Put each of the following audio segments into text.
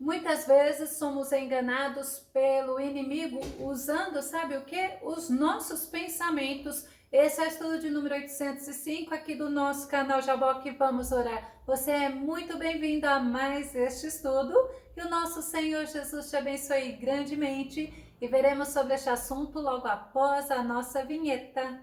Muitas vezes somos enganados pelo inimigo usando, sabe o que? Os nossos pensamentos. Esse é o estudo de número 805 aqui do nosso canal Jaboque. Vamos orar. Você é muito bem-vindo a mais este estudo. Que o nosso Senhor Jesus te abençoe grandemente e veremos sobre este assunto logo após a nossa vinheta.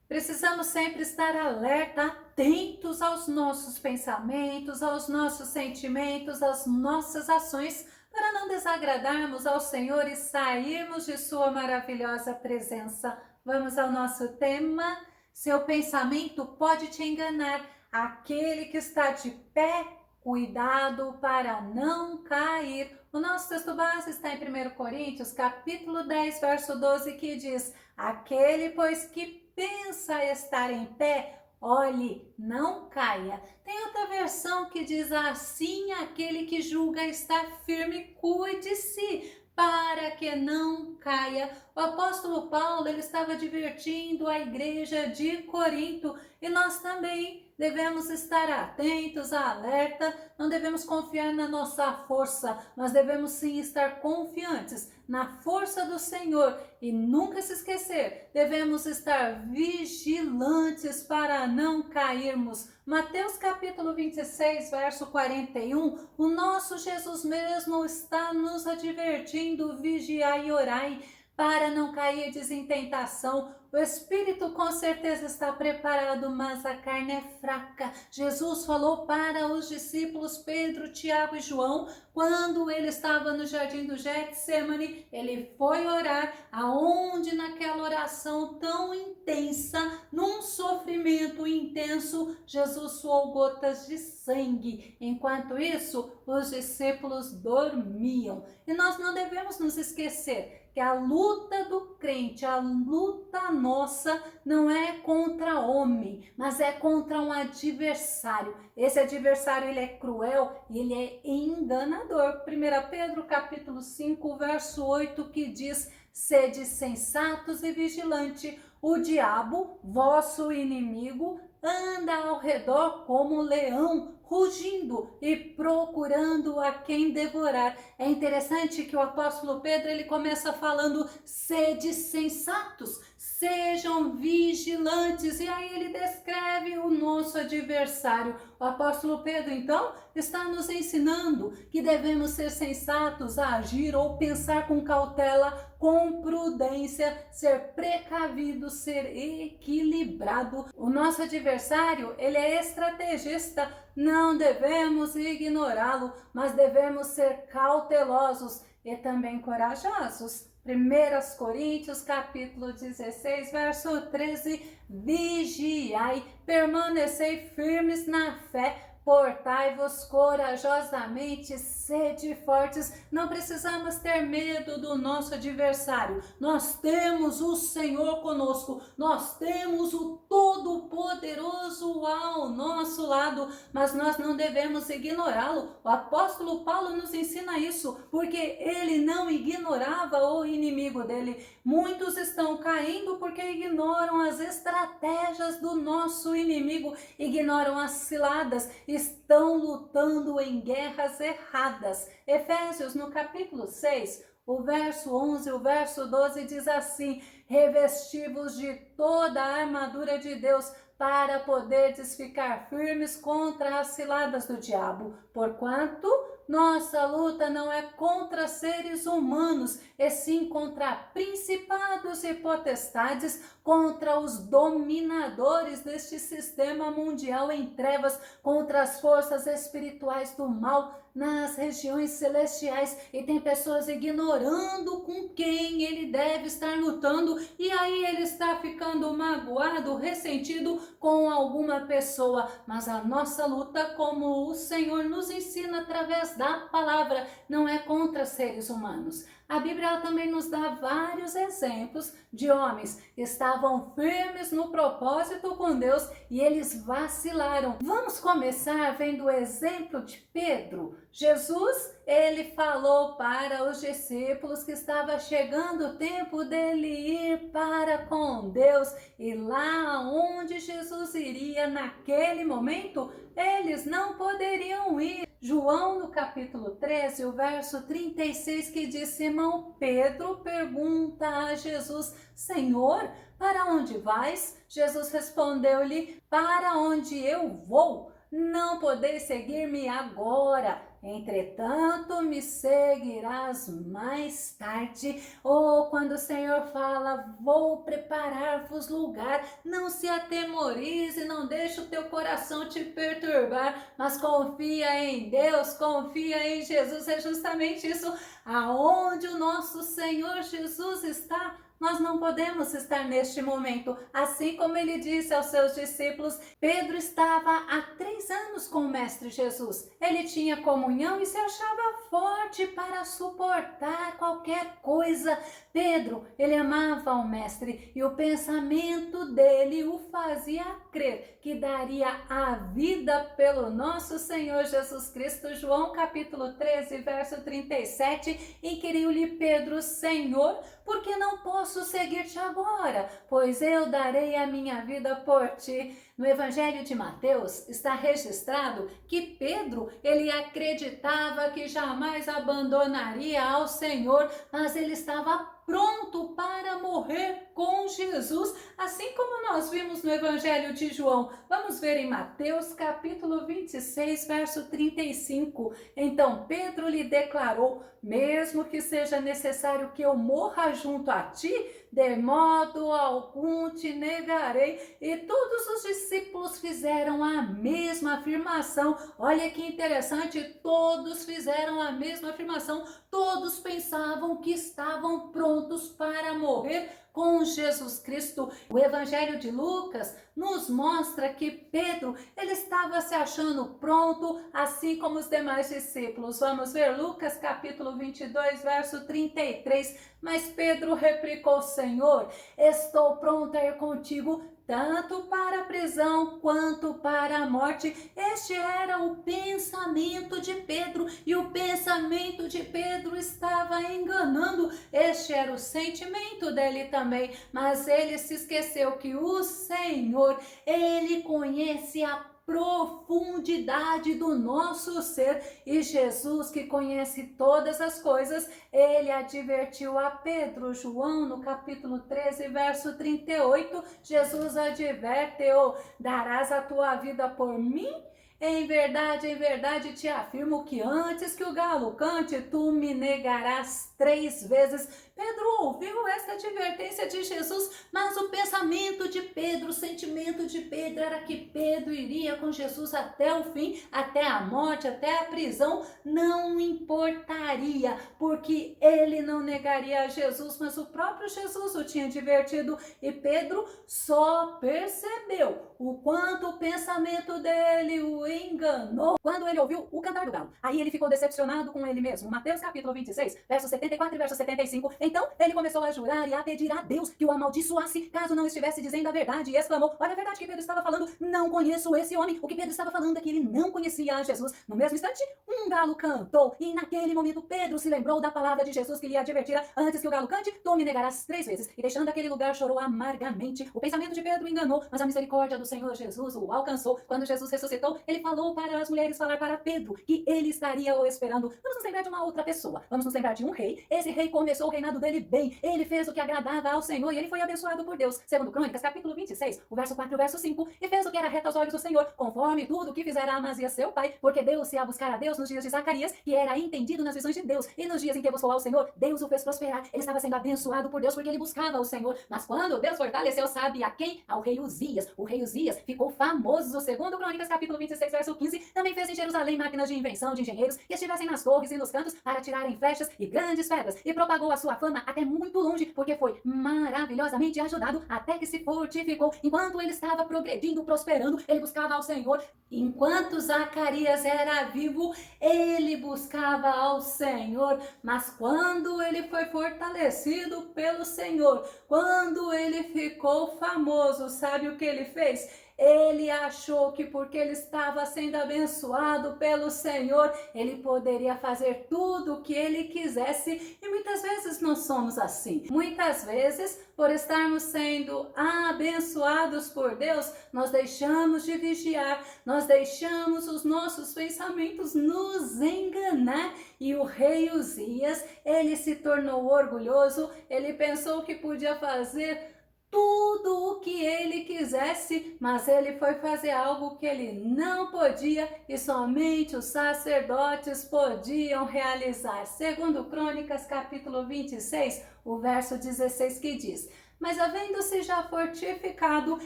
Precisamos sempre estar alerta, atentos aos nossos pensamentos, aos nossos sentimentos, às nossas ações, para não desagradarmos ao Senhor e sairmos de sua maravilhosa presença. Vamos ao nosso tema. Seu pensamento pode te enganar. Aquele que está de pé, cuidado para não cair. O nosso texto base está em 1 Coríntios, capítulo 10, verso 12, que diz: aquele, pois, que pensa estar em pé, olhe, não caia. Tem outra versão que diz assim: aquele que julga estar firme, cuide-se para que não caia. O apóstolo Paulo, ele estava advertindo a igreja de Corinto, e nós também devemos estar atentos, alerta, não devemos confiar na nossa força, nós devemos sim estar confiantes na força do Senhor e nunca se esquecer, devemos estar vigilantes para não cairmos. Mateus capítulo 26, verso 41, o nosso Jesus mesmo está nos advertindo: vigiai e orai, para não cairdes em tentação. O espírito com certeza está preparado, mas a carne é fraca. Jesus falou para os discípulos Pedro, Tiago e João, quando ele estava no jardim do Getsemane, ele foi orar, aonde naquela oração tão intensa, num sofrimento intenso, Jesus suou gotas de sangue. Enquanto isso, os discípulos dormiam. E nós não devemos nos esquecer que a luta do crente, a luta nossa, não é contra homem, mas é contra um adversário. Esse adversário, ele é cruel e ele é enganador. 1 Pedro capítulo 5, verso 8, que diz: sede sensatos e vigilantes, o diabo, vosso inimigo, anda ao redor como um leão, rugindo e procurando a quem devorar. É interessante que o apóstolo Pedro, ele começa falando: sede sensatos, sejam vigilantes, e aí ele descreve o nosso adversário. O apóstolo Pedro, então, está nos ensinando que devemos ser sensatos, agir ou pensar com cautela, com prudência, ser precavido, ser equilibrado. O nosso adversário, ele é estrategista, não devemos ignorá-lo, mas devemos ser cautelosos e também corajosos. 1 Coríntios capítulo 16, verso 13, vigiai, permanecei firmes na fé, portai-vos corajosamente, sede fortes. Não precisamos ter medo do nosso adversário. Nós temos o Senhor conosco. Nós temos o Todo-Poderoso ao nosso lado, mas nós não devemos ignorá-lo. O apóstolo Paulo nos ensina isso, porque ele não ignorava o inimigo dele. Muitos estão caindo porque ignoram as estratégias do nosso inimigo, ignoram as ciladas, estão lutando em guerras erradas. Efésios, no capítulo 6, o verso 11, o verso 12 diz assim: revesti-vos de toda a armadura de Deus, para poderdes ficar firmes contra as ciladas do diabo. Porquanto nossa luta não é contra seres humanos, e sim contra principados e potestades, contra os dominadores deste sistema mundial em trevas, contra as forças espirituais do mal nas regiões celestiais. E tem pessoas ignorando com quem ele deve estar lutando, e aí ele está ficando magoado, ressentido com alguma pessoa. Mas a nossa luta, como o Senhor nos ensina através da palavra, não é contra seres humanos. A Bíblia ela também nos dá vários exemplos de homens que estavam firmes no propósito com Deus e eles vacilaram. Vamos começar vendo o exemplo de Pedro. Jesus, ele falou para os discípulos que estava chegando o tempo dele ir para com Deus, e lá onde Jesus iria naquele momento, eles não poderiam ir. João, no capítulo 13, o verso 36, que diz: Simão Pedro pergunta a Jesus: Senhor, para onde vais? Jesus respondeu-lhe: para onde eu vou, não podeis seguir-me agora, entretanto me seguirás mais tarde. Ou quando o Senhor fala: vou preparar-vos lugar, não se atemorize, não deixe o teu coração te perturbar, mas confia em Deus, confia em Jesus. É justamente isso, aonde o nosso Senhor Jesus está, nós não podemos estar neste momento. Assim como ele disse aos seus discípulos, Pedro estava há 3 anos com o Mestre Jesus. Ele tinha comunhão e se achava forte para suportar qualquer coisa. Pedro, ele amava o Mestre e o pensamento dele o fazia crer que daria a vida pelo nosso Senhor Jesus Cristo. João capítulo 13, verso 37, inquiriu-lhe Pedro: Senhor, por que não posso seguir-te agora? Pois eu darei a minha vida por ti. No Evangelho de Mateus está registrado que Pedro, ele acreditava que jamais abandonaria ao Senhor, mas ele estava pronto para morrer com Jesus, assim como nós vimos no Evangelho de João. Vamos ver em Mateus capítulo 26, verso 35. Então Pedro lhe declarou: mesmo que seja necessário que eu morra junto a ti, de modo algum te negarei. E todos os discípulos fizeram a mesma afirmação. Olha que interessante, todos fizeram a mesma afirmação. Todos pensavam que estavam prontos para morrer com Jesus Cristo. O Evangelho de Lucas nos mostra que Pedro, ele estava se achando pronto, assim como os demais discípulos. Vamos ver Lucas capítulo 22, verso 33. Mas Pedro replicou: Senhor, estou pronto a ir contigo, tanto para a prisão quanto para a morte. Este era o pensamento de Pedro, e o pensamento de Pedro estava enganando. Este era o sentimento dele também, mas ele se esqueceu que o Senhor, ele conhece a profundidade do nosso ser, e Jesus, que conhece todas as coisas, ele advertiu a Pedro. João no capítulo 13, verso 38, Jesus adverte-o: darás a tua vida por mim? Em verdade te afirmo que antes que o galo cante, tu me negarás 3 vezes. Pedro ouviu esta advertência de Jesus, mas o pensamento de Pedro, o sentimento de Pedro era que Pedro iria com Jesus até o fim, até a morte, até a prisão. Não importaria, porque ele não negaria a Jesus, mas o próprio Jesus o tinha advertido, e Pedro só percebeu o quanto o pensamento dele o enganou quando ele ouviu o cantar do galo. Aí ele ficou decepcionado com ele mesmo. Mateus capítulo 26, verso 74 e verso 75. Então ele começou a jurar e a pedir a Deus que o amaldiçoasse caso não estivesse dizendo a verdade, e exclamou: olha a verdade que Pedro estava falando, não conheço esse homem. O que Pedro estava falando é que ele não conhecia a Jesus. No mesmo instante, um galo cantou, e naquele momento Pedro se lembrou da palavra de Jesus que lhe advertira: antes que o galo cante, tu me negarás 3 vezes. E deixando aquele lugar, chorou amargamente. O pensamento de Pedro enganou, mas a misericórdia do Senhor Jesus o alcançou. Quando Jesus ressuscitou, ele falou para as mulheres falar para Pedro que ele estaria o esperando. Vamos nos lembrar de uma outra pessoa. Vamos nos lembrar de um rei. Esse rei começou o reinado dele bem. Ele fez o que agradava ao Senhor e ele foi abençoado por Deus. Segundo Crônicas, capítulo 26, o verso 4 e o verso 5. E fez o que era reto aos olhos do Senhor, conforme tudo o que fizera Amazias seu pai, porque deu-se a buscar a Deus nos dias de Zacarias, que era entendido nas visões de Deus. E nos dias em que buscou ao Senhor, Deus o fez prosperar. Ele estava sendo abençoado por Deus porque ele buscava o Senhor. Mas quando Deus fortaleceu, sabe a quem? Ao rei Uzias. O rei Uzias ficou famoso. Segundo Crônicas, capítulo 26, verso 15. Também fez em Jerusalém máquinas de invenção de engenheiros que estivessem nas torres e nos cantos para tirarem flechas e grandes pedras, e propagou a sua fama fama até muito longe, porque foi maravilhosamente ajudado até que se fortificou. Enquanto ele estava progredindo, prosperando, ele buscava ao Senhor. Enquanto Zacarias era vivo, ele buscava ao Senhor, mas quando ele foi fortalecido pelo Senhor, quando ele ficou famoso, sabe o que ele fez? Ele achou que porque ele estava sendo abençoado pelo Senhor, ele poderia fazer tudo o que ele quisesse, e muitas vezes nós somos assim. Muitas vezes, por estarmos sendo abençoados por Deus, nós deixamos de vigiar, nós deixamos os nossos pensamentos nos enganar, e o rei Uzias, ele se tornou orgulhoso, ele pensou que podia fazer tudo o que ele quisesse, mas ele foi fazer algo que ele não podia e somente os sacerdotes podiam realizar. Segundo Crônicas, capítulo 26, o verso 16, que diz: mas havendo-se já fortificado,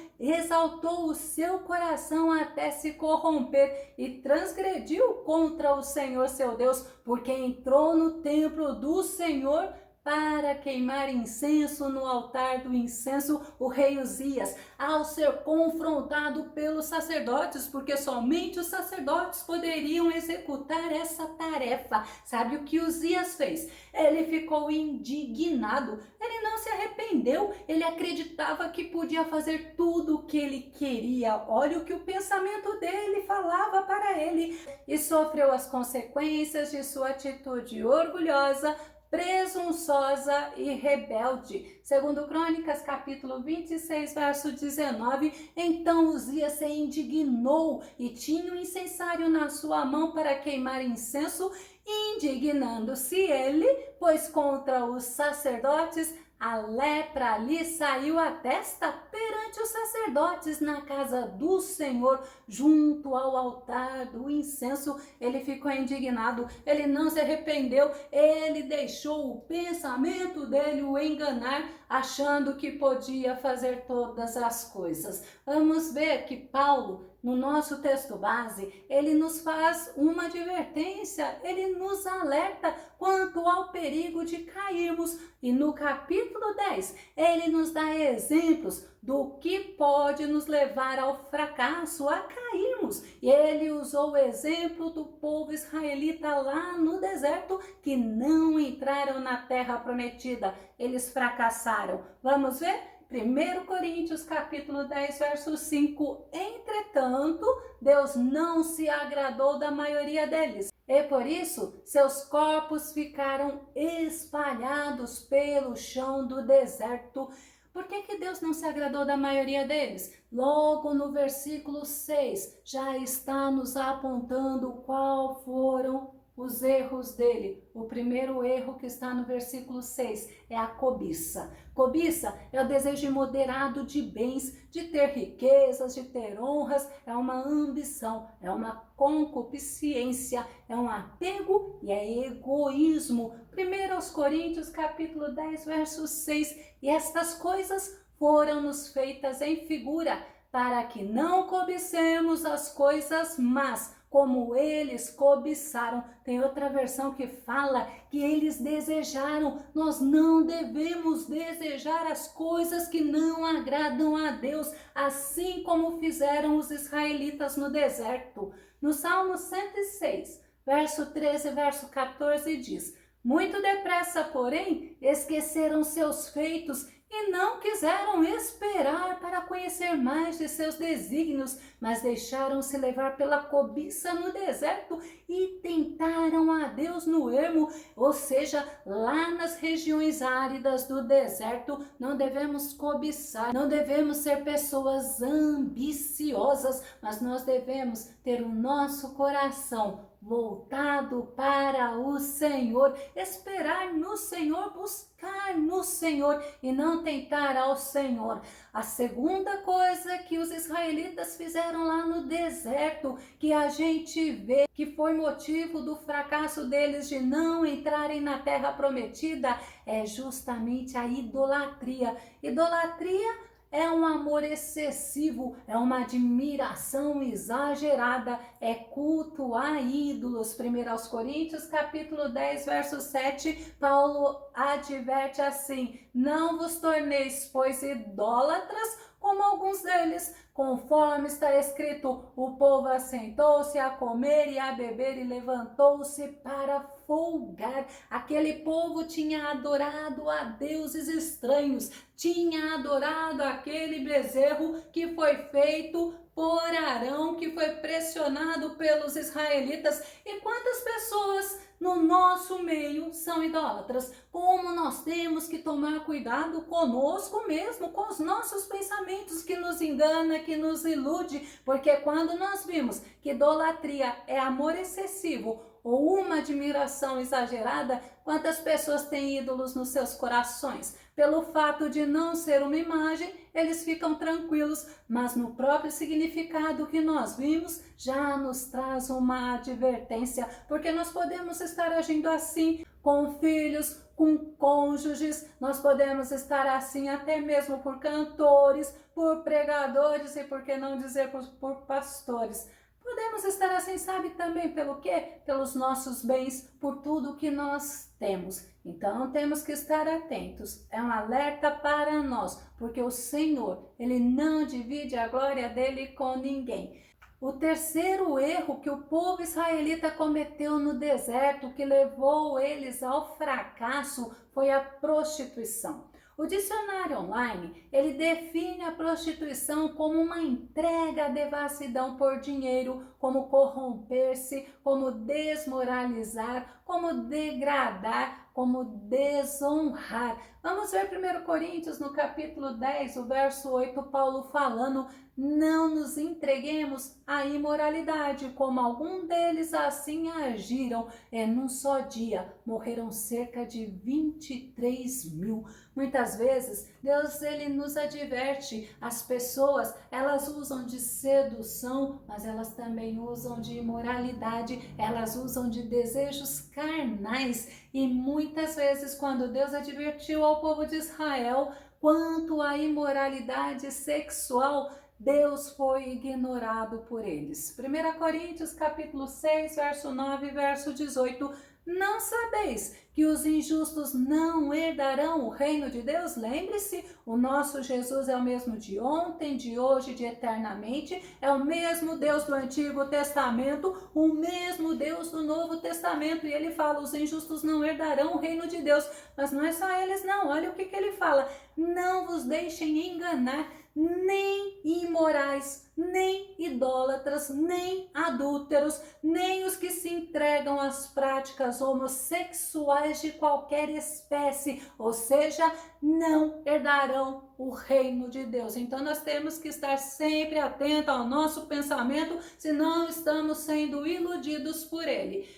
exaltou o seu coração até se corromper e transgrediu contra o Senhor seu Deus, porque entrou no templo do Senhor para queimar incenso no altar do incenso. O rei Uzias, ao ser confrontado pelos sacerdotes, porque somente os sacerdotes poderiam executar essa tarefa, sabe o que Uzias fez? Ele ficou indignado, ele não se arrependeu, ele acreditava que podia fazer tudo o que ele queria. Olha o que o pensamento dele falava para ele, e sofreu as consequências de sua atitude orgulhosa, presunçosa e rebelde. Segundo Crônicas, capítulo 26, verso 19, então Uzias se indignou e tinha um incensário na sua mão para queimar incenso, indignando-se ele, pois contra os sacerdotes a lepra lhe saiu à testa perante os sacerdotes na casa do Senhor, junto ao altar do incenso. Ele ficou indignado, ele não se arrependeu, ele deixou o pensamento dele o enganar, achando que podia fazer todas as coisas. Vamos ver que Paulo, no nosso texto base, ele nos faz uma advertência, ele nos alerta quanto ao perigo de cairmos. E no capítulo 10, ele nos dá exemplos do que pode nos levar ao fracasso, a cairmos. E ele usou o exemplo do povo israelita lá no deserto, que não entraram na terra prometida, eles fracassaram. Vamos ver? 1 Coríntios capítulo 10, verso 5, entretanto, Deus não se agradou da maioria deles, e por isso seus corpos ficaram espalhados pelo chão do deserto. Por que Deus não se agradou da maioria deles? Logo no versículo 6, já está nos apontando qual foram os erros dele. O primeiro erro que está no versículo 6 é a cobiça. Cobiça é o desejo imoderado de bens, de ter riquezas, de ter honras, é uma ambição, é uma concupiscência, é um apego e é egoísmo. 1 Coríntios capítulo 10, verso 6, e estas coisas foram-nos feitas em figura, para que não cobicemos as coisas más, como eles cobiçaram. Tem outra versão que fala que eles desejaram. Nós não devemos desejar as coisas que não agradam a Deus, assim como fizeram os israelitas no deserto. No Salmo 106, verso 13 e verso 14 diz: muito depressa, porém, esqueceram seus feitos e não quiseram esperar para conhecer mais de seus desígnios, mas deixaram-se levar pela cobiça no deserto e tentaram a Deus no ermo, ou seja, lá nas regiões áridas do deserto. Não devemos cobiçar, não devemos ser pessoas ambiciosas, mas nós devemos ter o nosso coração voltado para o Senhor, esperar no Senhor, buscar no Senhor e não tentar ao Senhor. A segunda coisa que os israelitas fizeram lá no deserto, que a gente vê que foi motivo do fracasso deles de não entrarem na terra prometida, é justamente a idolatria. Idolatria é um amor excessivo, é uma admiração exagerada, é culto a ídolos. 1 Coríntios, capítulo 10, verso 7, Paulo adverte assim: não vos torneis, pois, idólatras, como alguns deles, conforme está escrito, o povo assentou-se a comer e a beber e levantou-se para folgar. Aquele povo tinha adorado a deuses estranhos, tinha adorado aquele bezerro que foi feito por Arão, que foi pressionado pelos israelitas. E quantas pessoas no nosso meio são idólatras? Como nós temos que tomar cuidado conosco mesmo, com os nossos pensamentos, que nos engana, que nos ilude, porque quando nós vimos que idolatria é amor excessivo ou uma admiração exagerada, quantas pessoas têm ídolos nos seus corações? Pelo fato de não ser uma imagem, eles ficam tranquilos, mas no próprio significado que nós vimos, já nos traz uma advertência, porque nós podemos estar agindo assim com filhos, com cônjuges, nós podemos estar assim até mesmo por cantores, por pregadores e, por que não dizer, por pastores. Podemos estar assim, sabe também pelo quê? Pelos nossos bens, por tudo que nós temos. Então temos que estar atentos. É um alerta para nós, porque o Senhor, Ele não divide a glória dele com ninguém. O terceiro erro que o povo israelita cometeu no deserto, que levou eles ao fracasso, foi a prostituição. O dicionário online, ele define a prostituição como uma entrega à devassidão por dinheiro, como corromper-se, como desmoralizar, como degradar, como desonrar. Vamos ver 1 Coríntios, no capítulo 10, o verso 8, Paulo falando: não nos entreguemos à imoralidade, como algum deles assim agiram. Num só dia morreram cerca de 23 mil. Muitas vezes Deus, ele nos adverte. As pessoas, elas usam de sedução, mas elas também usam de imoralidade, elas usam de desejos carnais. E muitas vezes, quando Deus advertiu ao povo de Israel quanto à imoralidade sexual, Deus foi ignorado por eles. 1 Coríntios, capítulo 6, verso 9 e verso 18. Não sabeis que os injustos não herdarão o reino de Deus? Lembre-se, o nosso Jesus é o mesmo de ontem, de hoje, de eternamente. É o mesmo Deus do Antigo Testamento, o mesmo Deus do Novo Testamento. E ele fala: os injustos não herdarão o reino de Deus. Mas não é só eles não, olha o que ele fala: não vos deixem enganar, nem imorais, nem idólatras, nem adúlteros, nem os que se entregam às práticas homossexuais de qualquer espécie, ou seja, não herdarão o reino de Deus. Então nós temos que estar sempre atentos ao nosso pensamento, se não estamos sendo iludidos por ele.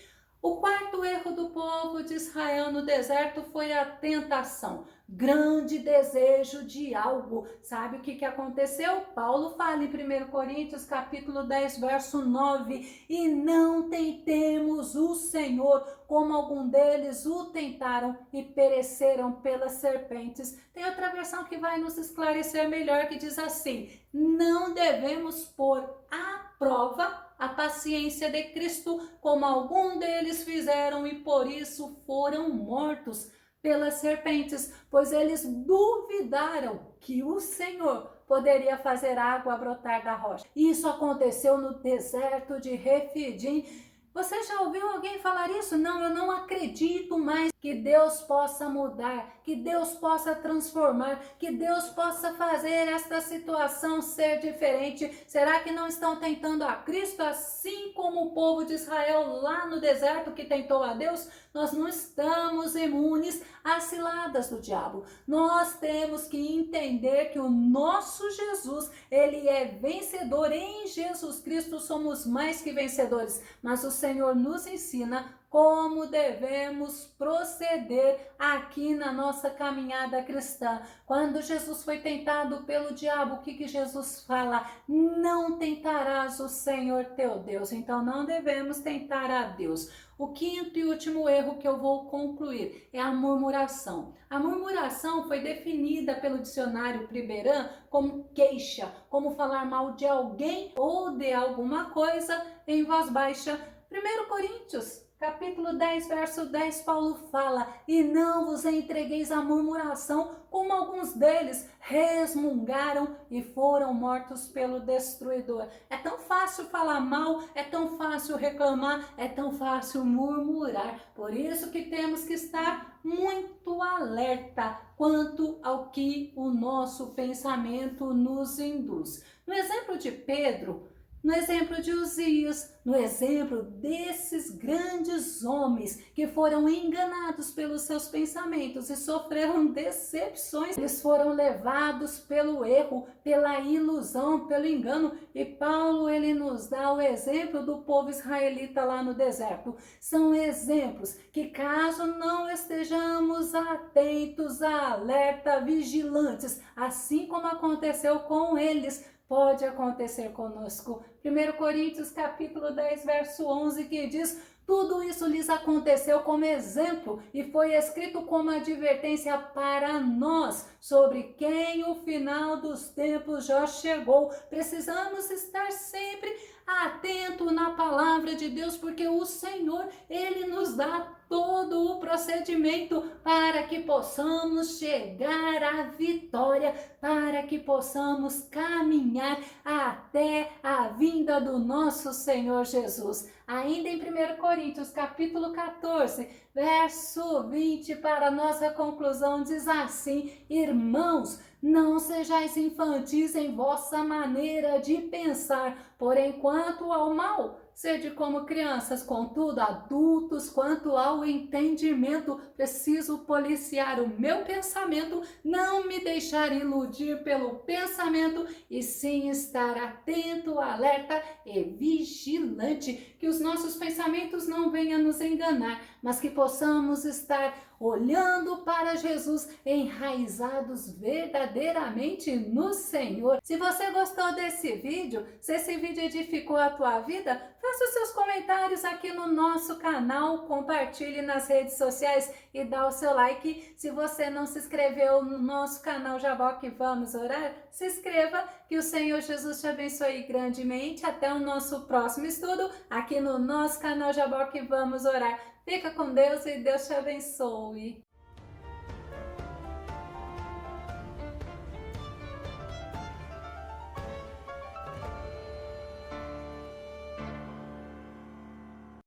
O quarto erro do povo de Israel no deserto foi a tentação. Grande desejo de algo. Sabe o que aconteceu? Paulo fala em 1 Coríntios, capítulo 10, verso 9. E não tentemos o Senhor, como algum deles o tentaram e pereceram pelas serpentes. Tem outra versão que vai nos esclarecer melhor, que diz assim: não devemos pôr à prova a paciência de Cristo, como algum deles fizeram e por isso foram mortos pelas serpentes, pois eles duvidaram que o Senhor poderia fazer água brotar da rocha. Isso aconteceu no deserto de Refidim. Você já ouviu alguém falar isso? Não, eu não acredito mais que Deus possa mudar, que Deus possa transformar, que Deus possa fazer esta situação ser diferente. Será que não estão tentando a Cristo assim como o povo de Israel lá no deserto que tentou a Deus? Nós não estamos imunes às ciladas do diabo. Nós temos que entender que o nosso Jesus, ele é vencedor. Em Jesus Cristo somos mais que vencedores, mas o Senhor nos ensina como devemos proceder aqui na nossa caminhada cristã. Quando Jesus foi tentado pelo diabo, o que Jesus fala? Não tentarás o Senhor teu Deus. Então não devemos tentar a Deus. O quinto e último erro que eu vou concluir é a murmuração. A murmuração foi definida pelo dicionário Priberan como queixa, como falar mal de alguém ou de alguma coisa em voz baixa. 1 Coríntios, capítulo 10, verso 10, Paulo fala: e não vos entregueis à murmuração, como alguns deles resmungaram e foram mortos pelo destruidor. É tão fácil falar mal, é tão fácil reclamar, é tão fácil murmurar. Por isso que temos que estar muito alerta quanto ao que o nosso pensamento nos induz. No exemplo de Pedro, no exemplo de Uzias, no exemplo desses grandes homens que foram enganados pelos seus pensamentos e sofreram decepções, eles foram levados pelo erro, pela ilusão, pelo engano. E Paulo, ele nos dá o exemplo do povo israelita lá no deserto. São exemplos que, caso não estejamos atentos, alerta, vigilantes, assim como aconteceu com eles, pode acontecer conosco. 1 Coríntios capítulo 10, verso 11, que diz: tudo isso lhes aconteceu como exemplo e foi escrito como advertência para nós, sobre quem o final dos tempos já chegou. Precisamos estar sempre atento na palavra de Deus, porque o Senhor, ele nos dá todo o procedimento para que possamos chegar à vitória, para que possamos caminhar até a vinda do nosso Senhor Jesus. Ainda em 1 Coríntios, capítulo 14, verso 20, para nossa conclusão, diz assim: irmãos, não sejais infantis em vossa maneira de pensar, porém quanto ao mal, sede como crianças, contudo, adultos quanto ao entendimento. Preciso policiar o meu pensamento, não me deixar iludir pelo pensamento, e sim estar atento, alerta e vigilante, que os nossos pensamentos não venham nos enganar, mas que possamos estar olhando para Jesus, enraizados verdadeiramente no Senhor. Se você gostou desse vídeo, se esse vídeo edificou a tua vida, faça os seus comentários aqui no nosso canal, compartilhe nas redes sociais e dá o seu like. Se você não se inscreveu no nosso canal Jaboque Vamos Orar, se inscreva, que o Senhor Jesus te abençoe grandemente. Até o nosso próximo estudo aqui no nosso canal Jaboque Vamos Orar. Fica com Deus e Deus te abençoe.